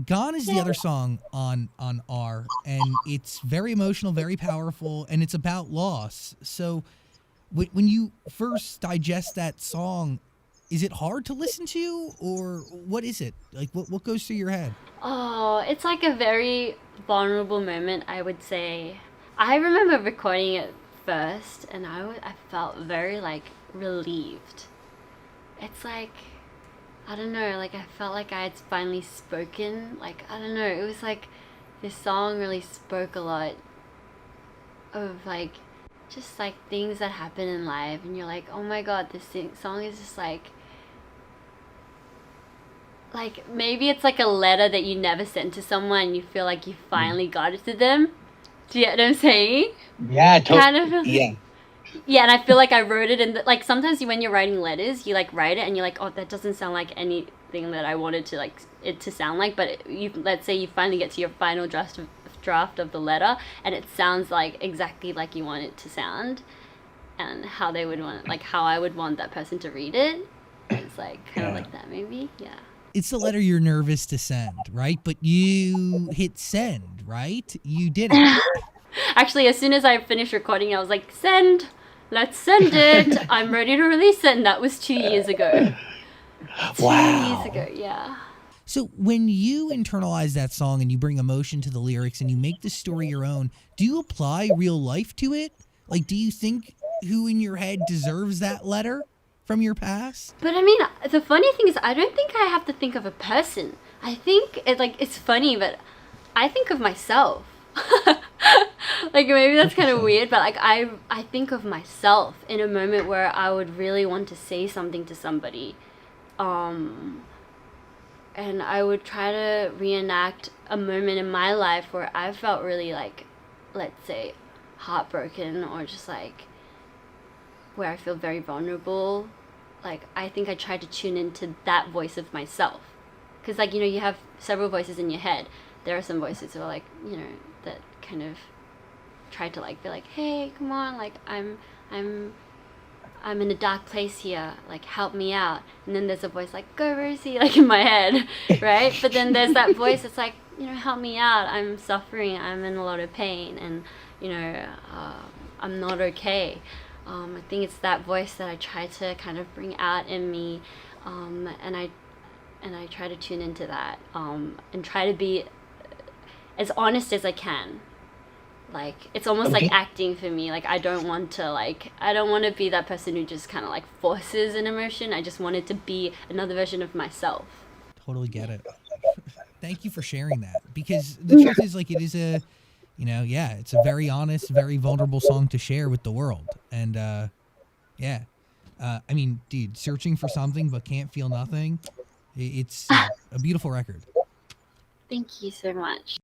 Gone is the other song on R, and it's very emotional, very powerful, and it's about loss. So when you first digest that song, is it hard to listen to, or what is it? Like, what goes through your head? Oh, it's like a very vulnerable moment, I would say. I remember recording it first, and I felt very like relieved. It's like I don't know, like I felt like I had finally spoken. Like I don't know, it was like this song really spoke a lot of like just like things that happen in life, and you're like, oh my god, song is just like maybe it's like a letter that you never sent to someone and you feel like you finally got it to them. Do you get what I'm saying? Yeah, Kind of. yeah. Yeah, and I feel like I wrote it in like sometimes when you're writing letters, you like write it and you're like, oh, that doesn't sound like anything that I wanted to like it to sound like. But you let's say you finally get to your final draft of the letter, and it sounds like exactly like you want it to sound, and how they would want like how I would want that person to read it. It's like kind of Yeah. like that maybe, yeah. It's the letter you're nervous to send, right? But you hit send, right? You did it. Actually, as soon as I finished recording, I was like, send! Let's send it! I'm ready to release it, and that was 2 years ago. 2 years Wow. ago, yeah. So when you internalize that song and you bring emotion to the lyrics and you make the story your own, do you apply real life to it? Like, do you think who in your head deserves that letter from your past? But I mean, the funny thing is, I don't think I have to think of a person. I think it's funny, but I think of myself. Like maybe that's kind of weird, but like I think of myself in a moment where I would really want to say something to somebody, um, and I would try to reenact a moment in my life where I felt really like, let's say, heartbroken or just like where I feel very vulnerable. Like I think I tried to tune into that voice of myself, because like you have several voices in your head. There are some voices that are like that kind of try to like be like, hey, come on, like I'm I'm in a dark place here, like help me out. And then there's a voice like, go Rosie, like in my head, right? But then there's that voice that's like, help me out, I'm suffering, I'm in a lot of pain, and you know uh, I'm not okay. I think it's that voice that I try to kind of bring out in me, and I try to tune into that, and try to be as honest as I can. Like it's almost like Okay. acting for me. Like I don't want to be that person who just kind of like forces an emotion. I just want it to be another version of myself. Totally get it. Thank you for sharing that, because the truth is, like, it is a, yeah, it's a very honest, very vulnerable song to share with the world. And yeah, I mean, dude, searching for something but can't feel nothing. It's a beautiful record. Thank you so much.